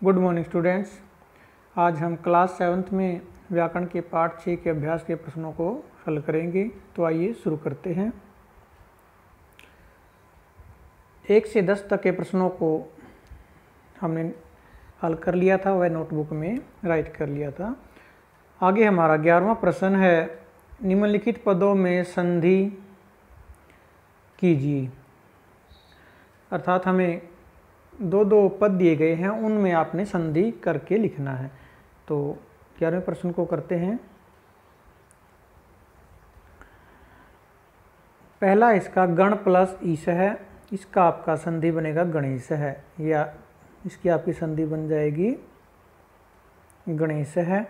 Good morning students. आज हम class 7th में व्याकरण के पाठ 6 के अभ्यास के प्रश्नों को हल करेंगे। तो आइए शुरू करते हैं। 1 से 10 तक के प्रश्नों को हमने हल कर लिया था, वह नोटबुक में राइट कर लिया था। आगे हमारा 11वां प्रश्न है, निम्नलिखित पदों में संधि कीजिए। अर्थात हमें दो पद दिए गए हैं, उनमें आपने संधि करके लिखना है। तो 11वें प्रश्न को करते हैं। पहला इसका गण प्लस ईश है, इसका आपका संधि बनेगा गणेश है, या इसकी आपकी संधि बन जाएगी गणेश है।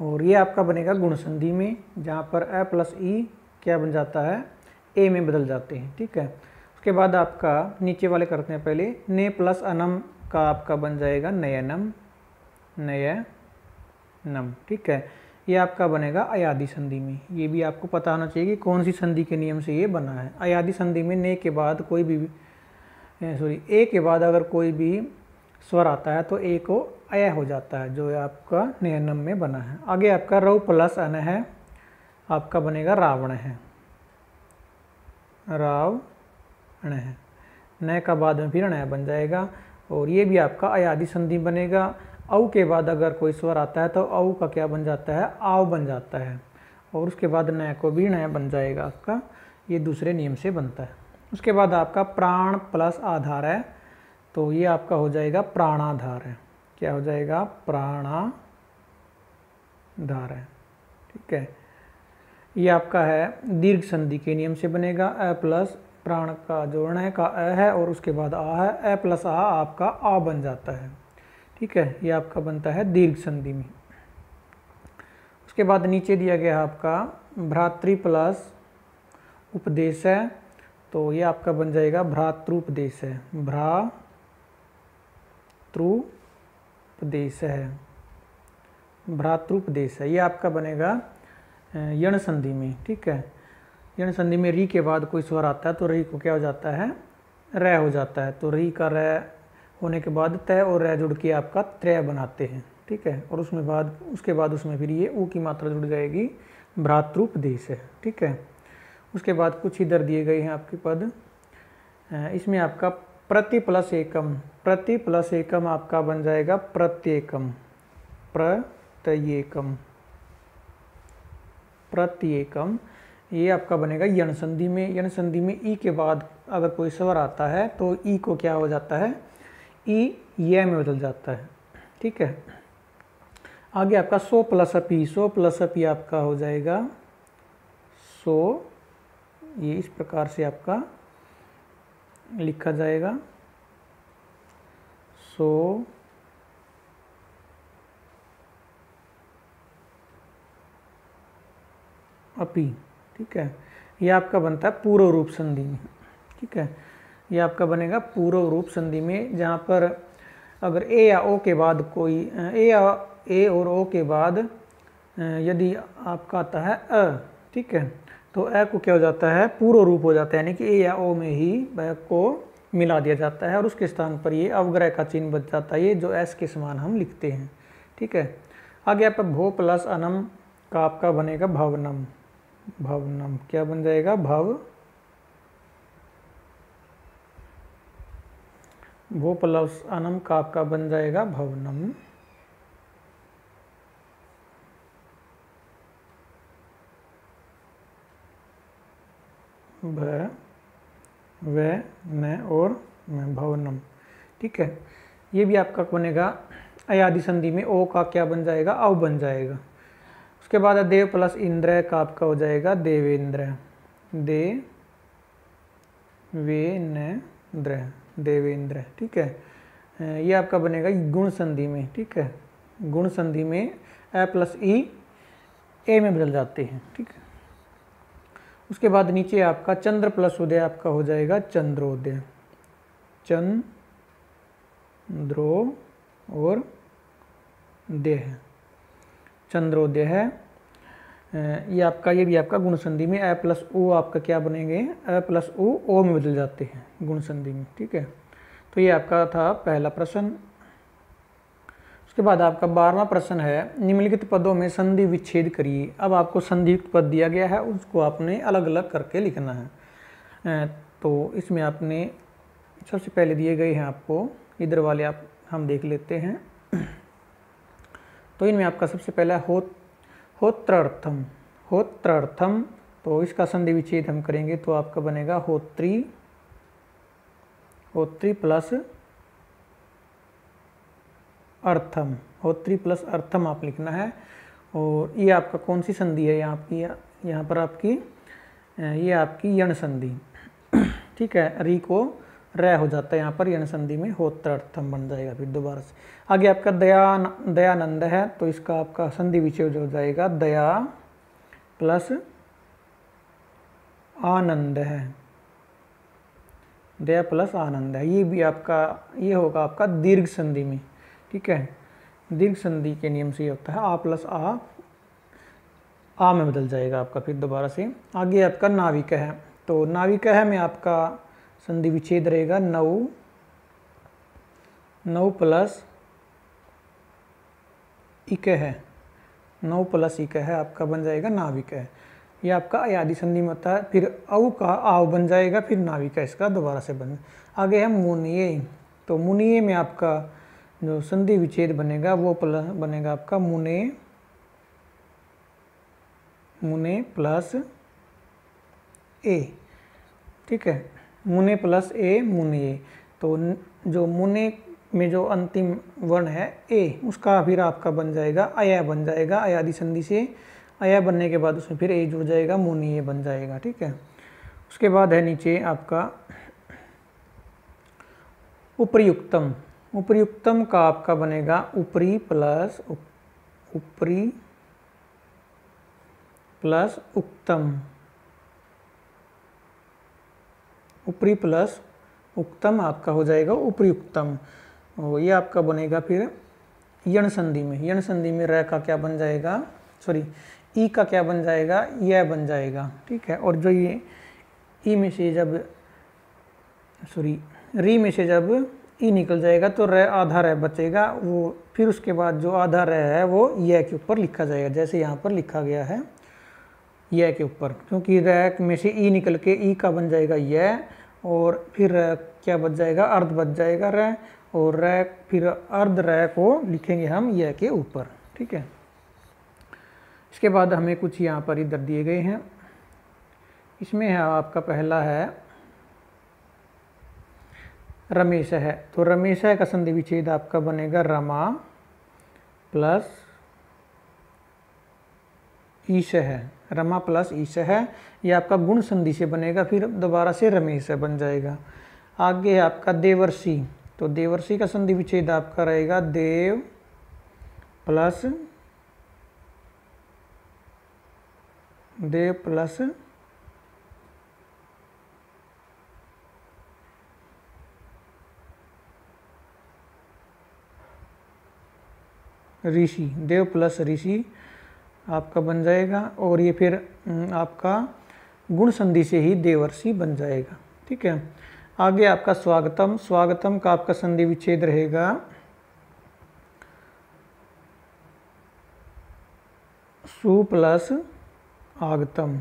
और ये आपका बनेगा गुण संधि में, जहाँ पर अ प्लस ई क्या बन जाता है, ए में बदल जाते हैं। ठीक है। उसके बाद आपका नीचे वाले करते हैं। पहले ने प्लस अनम का आपका बन जाएगा नयनम, नयनम। ठीक है। ये आपका बनेगा अयादि संधि में। ये भी आपको पता होना चाहिए कि कौन सी संधि के नियम से ये बना है। अयादि संधि में ने के बाद कोई भी ए के बाद अगर कोई भी स्वर आता है तो ए को अय हो जाता है, जो आपका नयनम में बना है। आगे आपका रव प्लस अन है, आपका बनेगा रावण है, रावण है। न का बाद में फिर न बन जाएगा, और ये भी आपका अयादि संधि बनेगा। औ के बाद अगर कोई स्वर आता है तो औ का क्या बन जाता है, आव बन जाता है, और उसके बाद न को भी न बन जाएगा आपका। ये दूसरे नियम से बनता है। उसके बाद आपका प्राण प्लस आधार है, तो ये आपका हो जाएगा प्राणाधार है। क्या हो जाएगा, प्राणाधार है। ठीक है। ये आपका है दीर्घ संधि के नियम से बनेगा। अ प्लस प्राण का जोड़ना है का अ है, और उसके बाद आ है, अ प्लस आ आपका आ बन जाता है। ठीक है। ये आपका बनता है दीर्घ संधि में। उसके बाद नीचे दिया गया आपका भ्रातृ प्लस उपदेश है, तो ये आपका बन जाएगा भ्रातृपदेश है, भ्रातृपदेश है, भ्रातृपदेश है। ये आपका बनेगा यण संधि में। ठीक है। यण संधि में री के बाद कोई स्वर आता है तो री को क्या हो जाता है, र हो जाता है। तो री का र होने के बाद तय और र जुड़ के आपका त्रय बनाते हैं। ठीक है। और उसके बाद उसमें फिर ये ऊ की मात्रा जुड़ जाएगी, भ्रातृपदेश है। ठीक है। उसके बाद कुछ इधर दिए गए हैं आपके पद। इसमें आपका प्रति प्लस एकम, प्रति प्लस एकम आपका बन जाएगा प्रत्येकम, प्रत्येकम, प्रत्येकम। ये आपका बनेगा यण संधि में। यण संधि में ई के बाद अगर कोई स्वर आता है तो ई को क्या हो जाता है, ई ये में बदल जाता है। ठीक है। आगे आपका सो प्लस अपी, सो प्लस अपी आपका हो जाएगा सो। ये इस प्रकार से आपका लिखा जाएगा, सो अपी। ठीक है। ये आपका बनता है पूर्व रूप संधि में। ठीक है। ये आपका बनेगा पूर्व रूप संधि में, जहाँ पर अगर ए या ओ के बाद कोई ए और ओ के बाद यदि आपका आता है अ, ठीक है, तो अ को क्या हो जाता है, पूर्व रूप हो जाता है, यानी कि ए या ओ में ही वह को मिला दिया जाता है और उसके स्थान पर ये अवग्रह का चिन्ह बच जाता है, ये जो एस के समान हम लिखते हैं। ठीक है। आगे आपका भो प्लस अनम का आपका बनेगा भवनम, भवनम। क्या बन जाएगा, भो प्लस अनम का आपका बन जाएगा भवनम। भ व न और मैं, भवनम। ठीक है। ये भी आपका बनेगा अयादि संधि में। ओ का क्या बन जाएगा, अव बन जाएगा। उसके बाद देव प्लस इंद्र का आपका हो जाएगा देवेंद्र, देवेंद्र, देवेंद्र। ठीक है। ये आपका बनेगा गुण संधि में। ठीक है। गुण संधि में अ प्लस ई ए में बदल जाते हैं। ठीक है। उसके बाद नीचे आपका चंद्र प्लस उदय आपका हो जाएगा चंद्रोदय, चंद्रो और देह, चंद्रोदय है। ये भी आपका गुण संधि में अ प्लस ओ आपका क्या बनेंगे, अ प्लस ओ में बदल जाते हैं गुण संधि में। ठीक है। तो ये आपका था पहला प्रश्न। उसके बाद आपका 12वां प्रश्न है, निम्नलिखित पदों में संधि विच्छेद करिए। अब आपको संधियुक्त पद दिया गया है, उसको आपने अलग अलग करके लिखना है। तो इसमें आपने सबसे पहले दिए गए हैं आपको, इधर वाले आप हम देख लेते हैं। तो इनमें आपका सबसे पहला होत्रार्थम। होत्रार्थम, तो इसका संधि विच्छेद हम करेंगे तो आपका बनेगा होत्री, होत्री प्लस अर्थम, होत्री प्लस अर्थम आप लिखना है। और ये आपका कौन सी संधि है यहाँ की, यहाँ पर आपकी ये आपकी यण संधि, ठीक है। री को रै हो जाता है यहाँ पर, यण संधि में होत्रार्थम बन जाएगा। फिर दोबारा से आगे आपका दयानंद है, तो इसका आपका संधि विच्छेद हो जाएगा दया प्लस आनंद है, दया प्लस आनंद है। ये भी आपका ये होगा आपका दीर्घ संधि में, ठीक है। दीर्घ संधि के नियम से ये होता है आ प्लस आ में बदल जाएगा आपका। फिर दोबारा से आगे आपका नाविक है, तो नाविक है में आपका संधि विच्छेद रहेगा नौ, नौ प्लस इक है, नौ प्लस इक है आपका बन जाएगा नाविक है। ये आपका अयादि संधि में होता है। फिर औ का आव बन जाएगा, फिर नाविक है इसका दोबारा से बन। आगे है मुनिये, तो मुनिये में आपका जो संधि विच्छेद बनेगा वो प्लस बनेगा आपका मुने, मुने प्लस ए, ठीक है। मुने प्लस ए मुनिये, तो जो मुने में जो अंतिम वर्ण है ए, उसका फिर आपका बन जाएगा अया बन जाएगा। अयादि संधि से अया बनने के बाद उसमें फिर ए जुड़ जाएगा, मुनिये बन जाएगा, ठीक है। उसके बाद है नीचे आपका उपरियुक्तम। उपरियुक्तम का आपका बनेगा ऊपरी प्लस ऊपरी प्लस उक्तम, ऊपरी प्लस उक्तम आपका हो जाएगा उपरियुक्तम। और ये आपका बनेगा फिर यण संधि में। यण संधि में र का क्या बन जाएगा, सॉरी ई का क्या बन जाएगा, यह बन जाएगा, ठीक है। और जो ये ई में से जब सॉरी री में से जब ई निकल जाएगा तो र आधा र बचेगा, वो फिर उसके बाद जो आधा र है वो यह के ऊपर लिखा जाएगा, जैसे यहाँ पर लिखा गया है यह के ऊपर, क्योंकि र में से ई निकल के ई का बन जाएगा यह, और फिर क्या बच जाएगा, अर्ध बच जाएगा र, और र फिर अर्ध र को लिखेंगे हम यह के ऊपर, ठीक है। इसके बाद हमें कुछ यहाँ पर इधर दिए गए हैं। इसमें है आपका पहला है रमेश है, तो रमेश है का संधि विच्छेद आपका बनेगा रमा प्लस ईश है, रमा प्लस ईश है। ये आपका गुण संधि से बनेगा, फिर दोबारा से रमेश है बन जाएगा। आगे है आपका देवर्षि, तो देवर्षि का संधि विच्छेद आपका रहेगा देव प्लस ऋषि, देव प्लस ऋषि आपका बन जाएगा। और ये फिर आपका गुण संधि से ही देवर्षि बन जाएगा, ठीक है। आगे आपका स्वागतम, स्वागतम का आपका संधि विच्छेद रहेगा सु प्लस आगतम,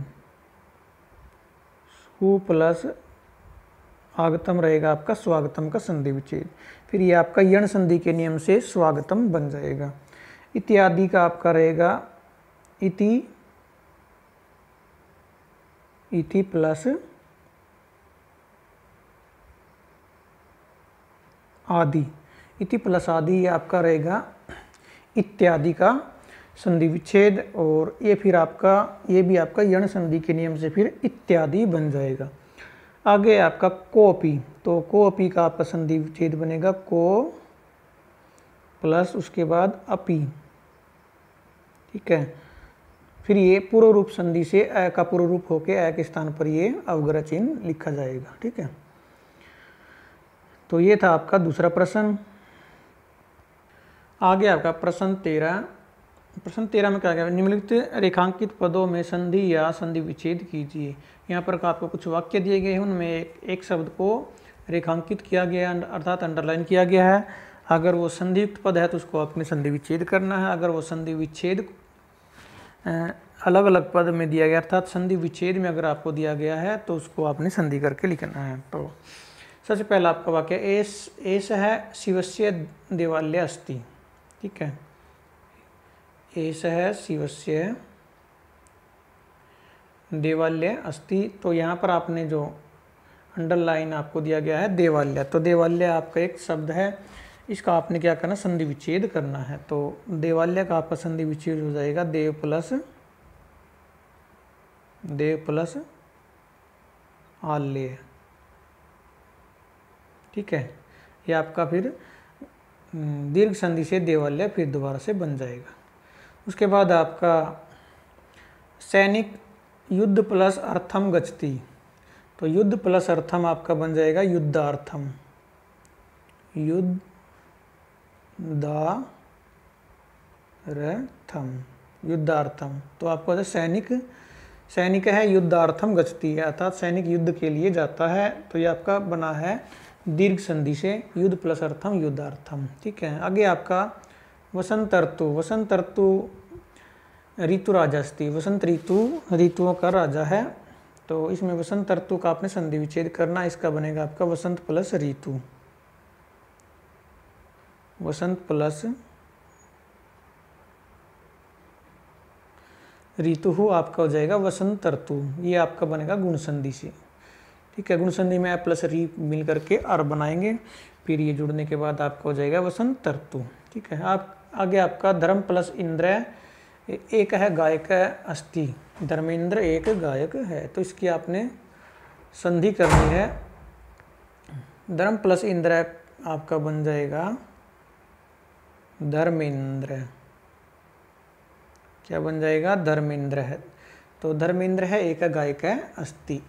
सु प्लस आगतम रहेगा आपका स्वागतम का संधि विच्छेद। फिर ये आपका यण संधि के नियम से स्वागतम बन जाएगा। इत्यादि का आपका रहेगा इति, इति प्लस आदि, इति प्लस आदि ये आपका रहेगा इत्यादि का संधि विच्छेद। और ये फिर आपका ये भी आपका यण संधि के नियम से फिर इत्यादि बन जाएगा। आगे आपका कोपी, तो कोपी का आपका संधि विच्छेद बनेगा को प्लस उसके बाद अपी, ठीक है। फिर ये पूर्व रूप संधि से अ का पूर्व रूप होके अ के स्थान पर ये अवग्रह चिन्ह लिखा जाएगा, ठीक है। तो ये था आपका दूसरा प्रश्न। आगे आपका प्रश्न 13। प्रश्न 13 में क्या क्या, निम्नलिखित रेखांकित पदों में संधि या संधि विच्छेद कीजिए। यहाँ पर आपको कुछ वाक्य दिए गए हैं, उनमें एक शब्द को रेखांकित किया गया अर्थात अंडरलाइन किया गया है। अगर वो संधियुक्त पद है तो उसको आपने संधि विच्छेद करना है। अगर वो संधि विच्छेद अलग अलग पद में दिया गया अर्थात संधि विच्छेद में अगर आपको दिया गया है तो उसको आपने संधि करके लिखना है। तो सबसे पहला आपका वाक्य एष है शिवस्य देवालय अस्ति। ठीक है, एष है शिवस्य देवालय अस्ति। तो यहाँ पर आपने जो अंडरलाइन आपको दिया गया है देवालय, तो देवालय आपका एक शब्द है, इसका आपने क्या करना, संधि विच्छेद करना है। तो देवालय का आपका संधि विच्छेद हो जाएगा देव प्लस आल्य। ठीक है, ये आपका फिर दीर्घ संधि से देवालय फिर दोबारा से बन जाएगा। उसके बाद आपका सैनिक युद्ध प्लस अर्थम गच्छति। तो युद्ध प्लस अर्थम आपका बन जाएगा युद्धार्थम, युद्धार्थम। तो आपको सैनिक है युद्धार्थम गच्छति है, अर्थात सैनिक युद्ध के लिए जाता है। तो ये आपका बना है दीर्घ संधि से युद्ध प्लस अर्थम युद्धार्थम। ठीक है, आगे आपका वसंत ऋतु ऋतु राजा अस्ति। वसंत ऋतु ऋतुओं का राजा है। तो इसमें वसंत ऋतु का आपने संधि विच्छेद करना, इसका बनेगा आपका वसंत प्लस ऋतु, वसंत प्लस ऋतु आपका हो जाएगा वसंत ऋतु। ये आपका बनेगा गुण संधि से। ठीक है, गुण संधि में प्लस री मिल करके अर बनाएंगे, फिर ये जुड़ने के बाद आपका हो जाएगा वसंत ऋतु। ठीक है, आप आगे आपका धर्म प्लस इंद्र, एक है गायक अस्ति, धर्मेंद्र एक गायक है। तो इसकी आपने संधि करनी है। धर्म प्लस इंद्र आपका बन जाएगा धर्मेंद्र। क्या बन जाएगा, धर्मेंद्र है। तो धर्मेंद्र है एक गायक है अस्ति।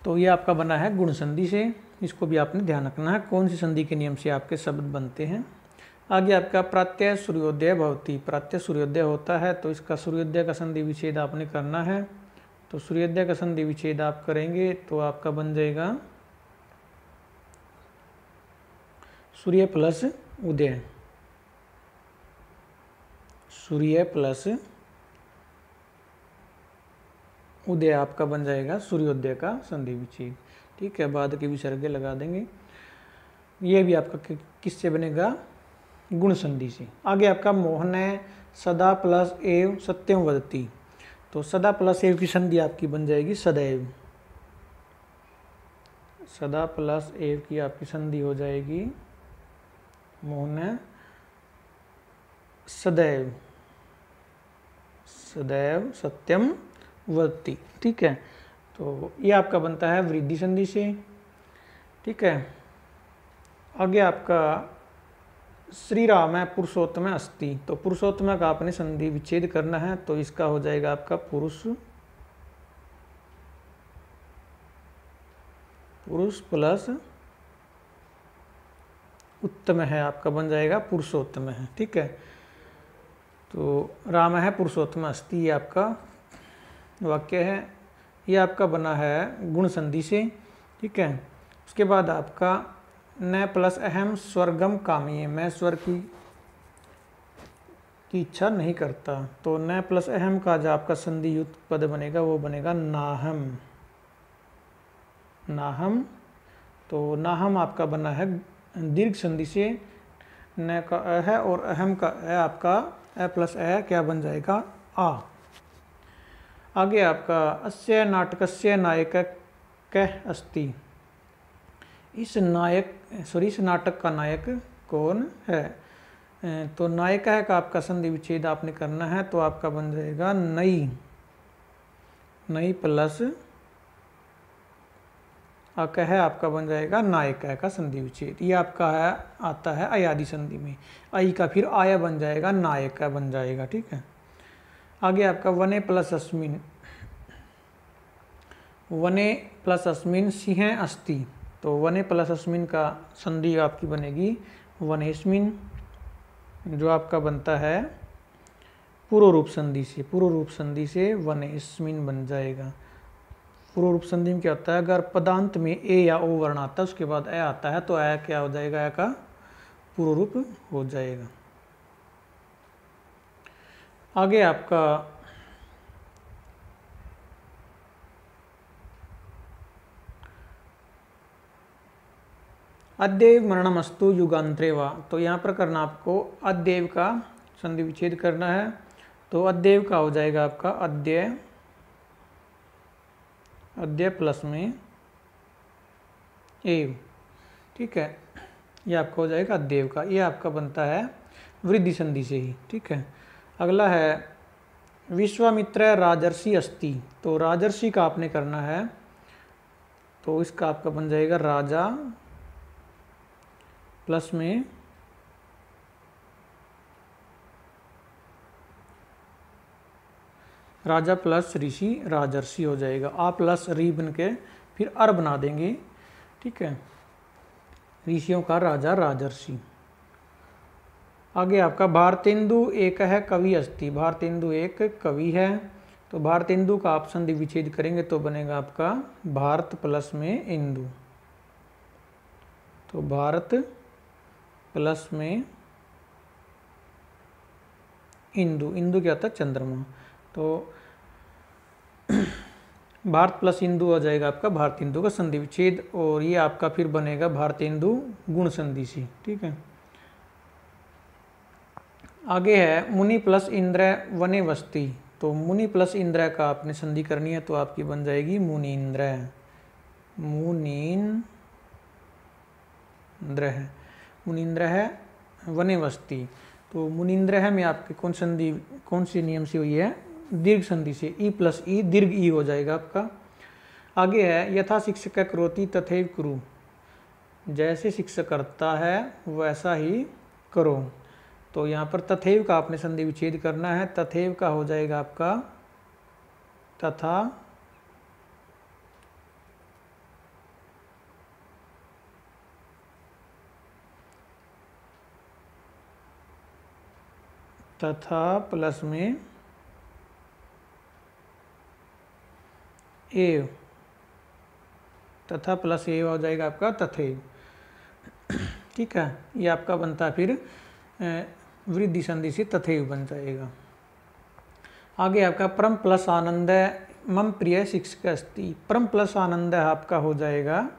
तो ये आपका बना है गुण संधि से, इसको भी आपने ध्यान रखना है कौन सी संधि के नियम से आपके शब्द बनते हैं। आगे आपका प्रत्यय सूर्योदय भवति। प्रत्यय सूर्योदय होता है तो इसका सूर्योदय का संधि विच्छेद आपने करना है। तो सूर्योदय का संधि विच्छेद आप करेंगे तो आपका बन जाएगा सूर्य प्लस उदय, सूर्य प्लस उदय आपका बन जाएगा सूर्योदय का संधि विच्छेद। ठीक है, बाद के विसर्ग लगा देंगे। ये भी आपका किससे बनेगा, गुण संधि से। आगे आपका मोहन सदा प्लस एव सत्यम वदति। तो सदा प्लस एव की संधि आपकी बन जाएगी सदैव, सदा प्लस एव की आपकी संधि हो जाएगी मोहन सदैव सत्यम वदति। ठीक है, तो ये आपका बनता है वृद्धि संधि से। ठीक है, आगे आपका श्री राम है पुरुषोत्तम अस्ति। तो पुरुषोत्तम का आपने संधि विच्छेद करना है। तो इसका हो जाएगा आपका पुरुष प्लस उत्तम है, आपका बन जाएगा पुरुषोत्तम है। ठीक है, तो राम है पुरुषोत्तम अस्ति, ये आपका वाक्य है। ये आपका बना है गुण संधि से। ठीक है, उसके बाद आपका न प्लस अहम स्वर्गम कामीय। मैं स्वर्ग की इच्छा नहीं करता। तो न प्लस अहम का जो आपका संधि युक्त पद बनेगा वो बनेगा नाहम, नाहम। तो नाहम आपका बना है दीर्घ संधि से, न का अ है और अहम का अ आपका अ प्लस अ क्या बन जाएगा आ। आगे आपका अस्य नाटकस्य नायक कः अस्ति। इस नाटक का नायक कौन है। तो नायक है का आपका संधि विच्छेद आपने करना है। तो आपका बन जाएगा नई प्लस अक है, आपका बन जाएगा नायक का संधि विच्छेद। ये आपका है आता है अयादि संधि में, आई का फिर आया बन जाएगा नायक का बन जाएगा। ठीक है, आगे आपका वने प्लस अस्मिन सिंह अस्ति। तो वने प्लस अस्मिन का संधि आपकी बनेगी वनेस्मिन, जो आपका बनता है पूर्व रूप संधि से। पूर्व रूप संधि से वनेस्मिन बन जाएगा। पूर्व रूप संधि में क्या होता है, अगर पदांत में ए या ओ वर्ण आता है उसके बाद ए आता है तो ए क्या हो जाएगा, ए का पूर्व रूप हो जाएगा। आगे आपका अद्यैव मरणमस्तु युगांतरे वा, तो यहाँ पर करना आपको अद्यैव का संधि विच्छेद करना है। तो अद्यैव का हो जाएगा आपका अद्यय, अद्यय प्लस में एव, ठीक है, ये आपका हो जाएगा अद्यैव का। ये आपका बनता है वृद्धि संधि से ही, ठीक है। अगला है विश्वामित्र राजर्षि अस्ति, तो राजर्षि का आपने करना है, तो इसका आपका बन जाएगा राजा प्लस में राजा प्लस ऋषि राजर्षि हो जाएगा। आ प्लस री बन के फिर अर बना देंगे, ठीक है, ऋषियों का राजा राजर्षि। आगे आपका भारतेंदु एक है कवि अस्ति, भारतेंदु एक कवि है, तो भारतेंदु का आप संधि विच्छेद करेंगे तो बनेगा आपका भारत प्लस में इंदु, तो भारत प्लस में इंदु, इंदु क्या होता है चंद्रमा, तो भारत प्लस इंदु हो जाएगा आपका भारतेंदु का संधि विच्छेद, और ये आपका फिर बनेगा भारतेंदु गुण संधि से, ठीक है। आगे है मुनि प्लस इंद्र वने वस्ती, तो मुनि प्लस इंद्र का आपने संधि करनी है तो आपकी बन जाएगी मुनीन्द्र, मुनीन्द्र है, मुनीन्द्र है वने वस्ती, तो मुनीन्द्र है में आपकी कौन संधि, कौन सी नियम से हुई है, दीर्घ संधि से, ई प्लस ई दीर्घ ई हो जाएगा आपका। आगे है यथा शिक्षक करोति तथैव कुरु, जैसे शिक्षक करता है वैसा ही करो, तो यहाँ पर तथैव का आपने संधि विच्छेद करना है, तथैव का हो जाएगा आपका तथा, तथा प्लस में एव, तथा प्लस एव हो जाएगा आपका तथैव, ठीक है। ये आपका बनता है फिर वृद्धि संधि से तथैव बन जाएगा। आगे आपका परम प्लस आनंद मम प्रिय शिक्षक अस्ति, परम प्लस आनंद आपका हो जाएगा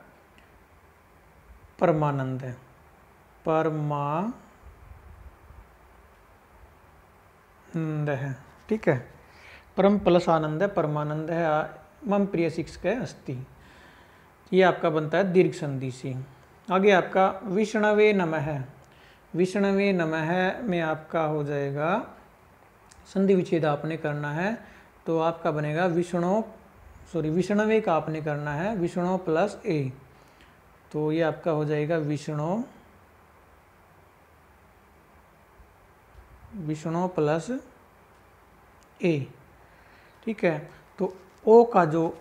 परमानंद, परमानंद है, ठीक है, परम प्लस आनंद परमानंद है, मम प्रिय शिक्षक अस्ति, ये आपका बनता है दीर्घ संधि से। आगे आपका विष्णवे नमः, विष्णवे नमः में आपका हो जाएगा संधि विच्छेद आपने करना है, तो आपका बनेगा विष्णवे का आपने करना है विष्णु प्लस ए, तो ये आपका हो जाएगा विष्णु प्लस ए, ठीक है। तो ओ का जो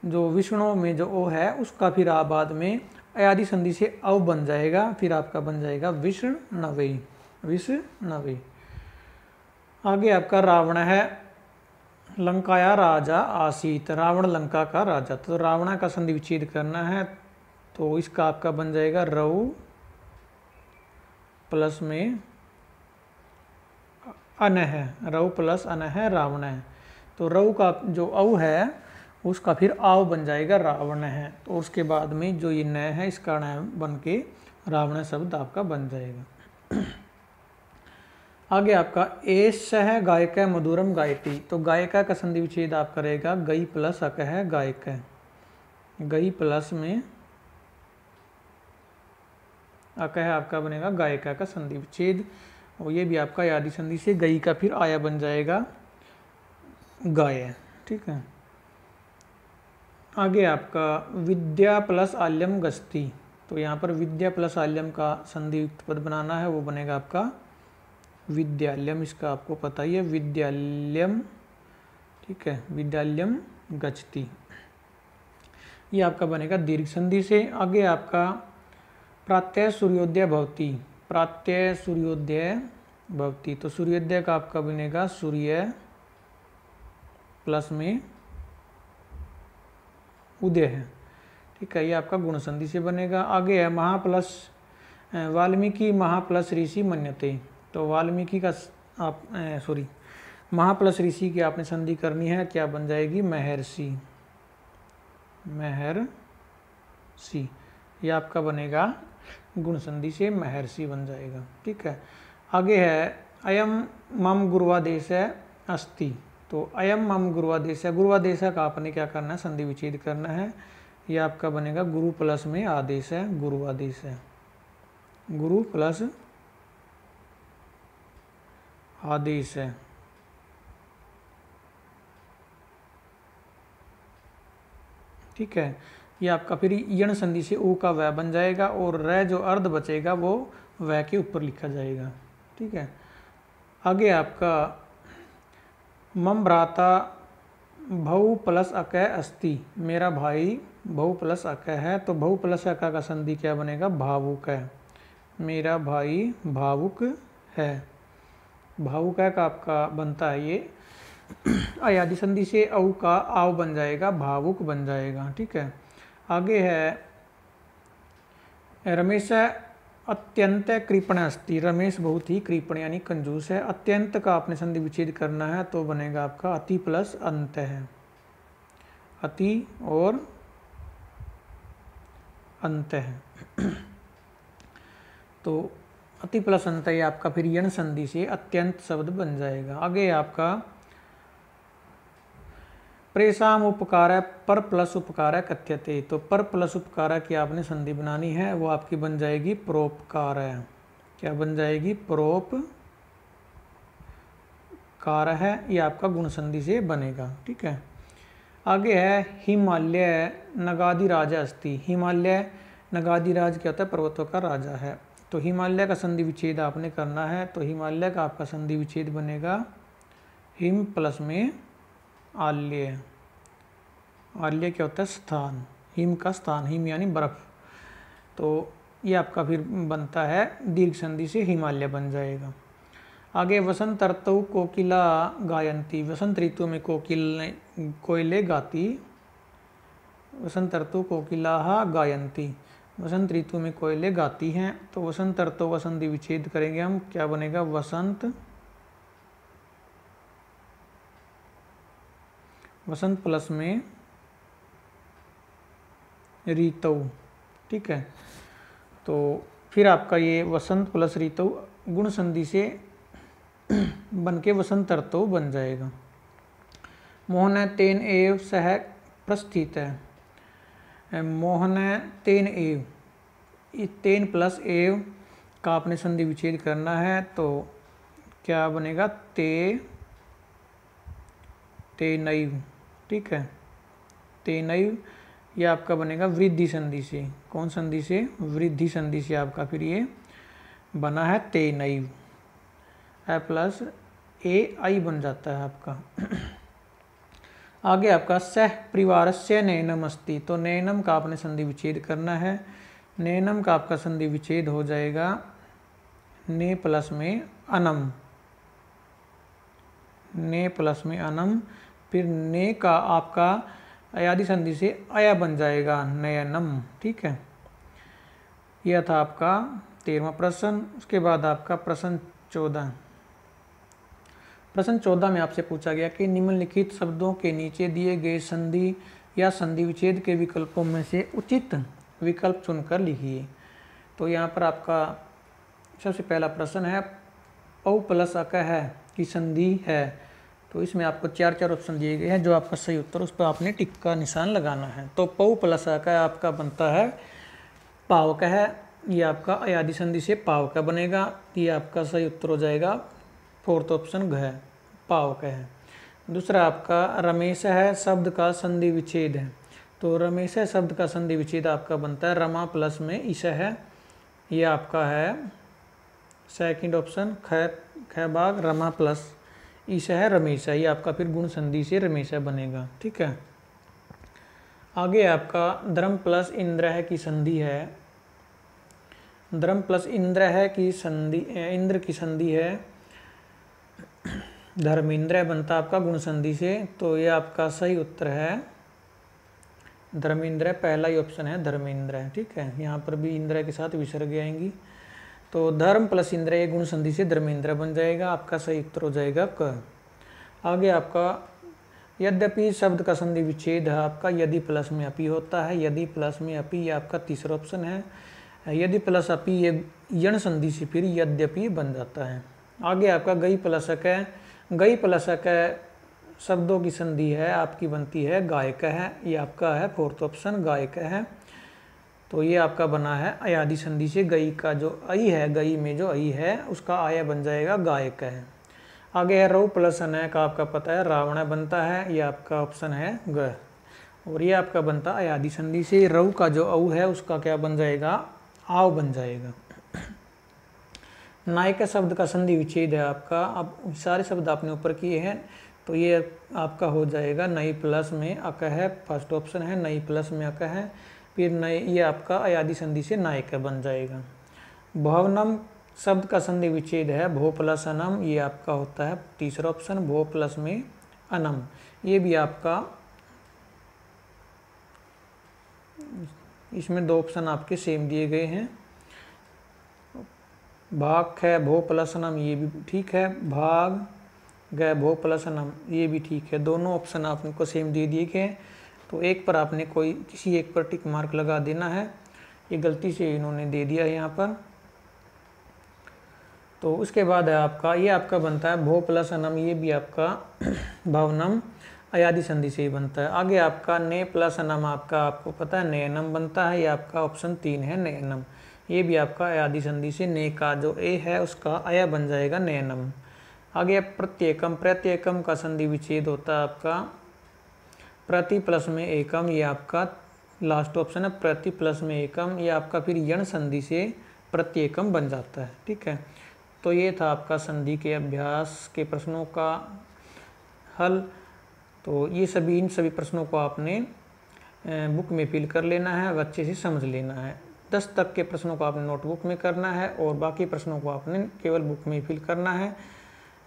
विष्णु में जो ओ है उसका फिर आप बाद में अयादि संधि से अव बन जाएगा, फिर आपका बन जाएगा विष्णवे, विष्णवे। आगे आपका रावण है लंकाया राजा आसीत, रावण लंका का राजा, तो रावण का संधि विच्छेद करना है, तो इसका आपका बन जाएगा रऊ प्लस में अन है, रऊ प्लस अन है रावण है, तो रऊ का जो अव है उसका फिर आव बन जाएगा रावण है, तो उसके बाद में जो ये न है इसका न बन के रावण शब्द आपका बन जाएगा। आगे आपका एस है गायक मधुरम गायती, तो गायिका का संधि विच्छेद आप करेगा गई प्लस अक है गायक, गई प्लस में अक है आपका बनेगा गायिका का संधि विच्छेद, और ये भी आपका यादि संधि से गई का फिर आया बन जाएगा गाय, ठीक है। आगे आपका विद्या प्लस आल्यम गस्ती, तो यहाँ पर विद्या प्लस आल्यम का संधि युक्त पद बनाना है, वो बनेगा आपका विद्यालयम, इसका आपको पता ही है विद्यालयम, ठीक है, विद्यालयम गच्छति, ये आपका बनेगा दीर्घ संधि से। आगे आपका प्रातः सूर्योदय भवति, प्रातः सूर्योदय भवती। तो सूर्योदय का आपका बनेगा सूर्य प्लस में उदय है, ठीक है, ये आपका गुण संधि से बनेगा। आगे है महा प्लस वाल्मीकि महा प्लस ऋषि मन्यते। तो वाल्मीकि का आप महा प्लस ऋषि की आपने संधि करनी है, क्या बन जाएगी, महर्षि, महर्षि, ये आपका बनेगा गुण संधि से महर्षि बन जाएगा, ठीक है। आगे है अयम मम गुरुवादेश अस्ति। तो अयम मम गुरुवादेश, गुरुवादेश का आपने क्या करना है, संधि विच्छेद करना है, ये आपका बनेगा गुरु प्लस में आदेश है, गुरु आदेश है, गुरु प्लस आदेश है, ठीक है। ये आपका फिर यण संधि से ऊ का वह बन जाएगा और र जो अर्ध बचेगा वो वह के ऊपर लिखा जाएगा, ठीक है। आगे आपका मम भ्राता भऊ प्लस अक अस्ति, मेरा भाई भऊ प्लस अक है। तो भऊ प्लस अक का संधि क्या बनेगा, भावुक है, मेरा भाई भावुक है। भावुक है का आपका बनता है ये अयादि संधि से औ का आव बन जाएगा, भावुक बन जाएगा, ठीक है। आगे है रमेश अत्यंत कृपण अस्ति। रमेश बहुत ही कृपण यानी कंजूस है। अत्यंत का आपने संधि विच्छेद करना है, तो बनेगा आपका अति प्लस अंत है, अति और अंत है। तो अति प्लस अंत है आपका फिर यण संधि से अत्यंत शब्द बन जाएगा। आगे आपका प्रेषाम उपकार पर प्लस उपकार कथ्यते। तो पर प्लस उपकार की आपने संधि बनानी है, वो आपकी बन जाएगी परोपकार, क्या बन जाएगी, परोपकार है, ये आपका गुण संधि से बनेगा, ठीक है। आगे है हिमालय नगाधिराज अस्ति। हिमालय नगाधिराज क्या होता है, पर्वतों का राजा है। तो हिमालय का संधि विच्छेद आपने करना है, तो हिमालय का आपका संधि विच्छेद बनेगा हिम प्लस में आल्य। आल्य क्या होता है, स्थान, हिम का स्थान, हिम यानी बर्फ। तो ये आपका फिर बनता है दीर्घ संधि से हिमालय बन जाएगा। आगे वसंत ऋतु कोकिला गायंती। वसंत ऋतु में कोयले गाती, वसंत ऋतु कोकिला गायंती, वसंत ऋतु में कोयले गाती हैं। तो वसंत ऋतु का संधि विच्छेद करेंगे हम, क्या बनेगा, वसंत, वसंत प्लस में ऋतु, ठीक है। तो फिर आपका ये वसंत प्लस ऋतु गुण संधि से बन के वसंत ऋतु बन जाएगा। मोहन तेन एव सह प्रस्थित है। मोहन तेन एव, तेन प्लस एव का आपने संधि विच्छेद करना है, तो क्या बनेगा, तेनैव, ठीक है, तेनैव, ये आपका बनेगा वृद्धि संधि से। कौन संधि से, वृद्धि संधि से आपका फिर ये बना है तेनैव, ए प्लस ए आई बन जाता है आपका। आगे आपका सह परिवारस्य नैनम अस्ति। तो नैनम का आपने संधि विच्छेद करना है, नैनम का आपका संधि विच्छेद हो जाएगा ने प्लस में अनम, ने प्लस में अनम, फिर ने का आपका अयादि संधि से अया बन जाएगा नयनम, ठीक है। यह था आपका 13वां प्रश्न। उसके बाद आपका प्रश्न 14। प्रश्न 14 में आपसे पूछा गया कि निम्नलिखित शब्दों के नीचे दिए गए संधि या संधि विच्छेद के विकल्पों में से उचित विकल्प चुनकर लिखिए। तो यहाँ पर आपका सबसे पहला प्रश्न है औ प्लस अक है की संधि है। तो इसमें आपको 4 ऑप्शन दिए गए हैं, जो आपका सही उत्तर उस पर आपने टिक का निशान लगाना है। तो पौ प्लस अक आपका बनता है पावक है, ये आपका अयादि संधि से पावक बनेगा, ये आपका सही उत्तर हो जाएगा 4th ऑप्शन घ, पावक है। दूसरा आपका रमेश है, शब्द का संधि विच्छेद है। तो रमेश है शब्द का संधि विच्छेद आपका बनता है रमा प्लस में ईश है, ये आपका है 2nd ऑप्शन ख भाग रमा प्लस ईश है रमेश है, ये आपका फिर गुण संधि से रमेश बनेगा, ठीक है। आगे आपका धर्म प्लस इंद्र है की संधि है, धर्म प्लस इंद्र है की संधि, इंद्र की संधि है, धर्मेंद्र बनता आपका गुण संधि से, तो ये आपका सही उत्तर है धर्मेंद्र, पहला ही ऑप्शन है धर्मेंद्र। ठीक है, यहाँ पर भी इंद्र के साथ विसर्ग आएंगी, तो धर्म प्लस इंद्र ये गुण संधि से धर्मेंद्र बन जाएगा, आपका सही उत्तर हो जाएगा क। आगे आपका यद्यपि शब्द का संधि विच्छेद है आपका यदि प्लस में अपि होता है, यदि प्लस में अपि ये आपका तीसरा ऑप्शन है। यदि प्लस अपि ये यण संधि से फिर यद्यपि बन जाता है। आगे आपका गई प्लसक है, गई प्लसक शब्दों की संधि है आपकी बनती है गायक है, ये आपका है फोर्थ ऑप्शन गायक है। तो ये आपका बना है अयादि संधि से, गई का जो आई है, गई में जो आई है उसका आया बन जाएगा गायक है। आगे है रऊ प्लस अनय का आपका पता है रावण बनता है, ये आपका ऑप्शन है ग। और ये आपका बनता अयादि संधि से, रऊ का जो औ है उसका क्या बन जाएगा आव बन जाएगा। नायक शब्द का संधि विच्छेद है आपका, अब सारे शब्द आपने ऊपर किए हैं, तो ये आपका हो जाएगा नई प्लस में अक है, फर्स्ट ऑप्शन है नई प्लस में अक है, फिर नई ये आपका अयादि संधि से नायक बन जाएगा। भवनम शब्द का संधि विच्छेद है भो प्लस अनम, ये आपका होता है तीसरा ऑप्शन भो प्लस में अनम, ये भी आपका, इसमें दो ऑप्शन आपके सेम दिए गए हैं। भाग है भो प्लस अनम, ये भी ठीक है, भाग गए भो प्लस अनम, ये भी ठीक है, दोनों ऑप्शन आपने को सेम दे दिए गए, तो एक पर आपने कोई किसी एक पर टिक मार्क लगा देना है, ये गलती से इन्होंने दे दिया है यहाँ पर। तो उसके बाद है आपका ये आपका बनता है भो प्लस अनम, ये भी आपका भवनम अयादि संधि से ही बनता है। आगे आपका ने प्लस अनम आपका आपको पता है नयनम बनता है, ये आपका ऑप्शन 3 है नयनम, ये भी आपका अयादि संधि से ने का जो ए है उसका अया बन जाएगा नयनम। आगे प्रत्येकम, प्रत्येकम का संधि विच्छेद होता है आपका प्रति प्लस में एकम, ये आपका लास्ट ऑप्शन है प्रति प्लस में एकम, ये आपका फिर यण संधि से प्रत्येकम बन जाता है। ठीक है, तो ये था आपका संधि के अभ्यास के प्रश्नों का हल। तो ये सभी इन सभी प्रश्नों को आपने बुक में फिल कर लेना है, अच्छे से समझ लेना है। 10 तक के प्रश्नों को आपने नोटबुक में करना है और बाकी प्रश्नों को आपने केवल बुक में फिल करना है।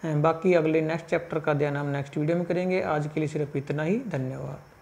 बाकी अगले नेक्स्ट चैप्टर का ध्यान हम नेक्स्ट वीडियो में करेंगे। आज के लिए सिर्फ इतना ही, धन्यवाद।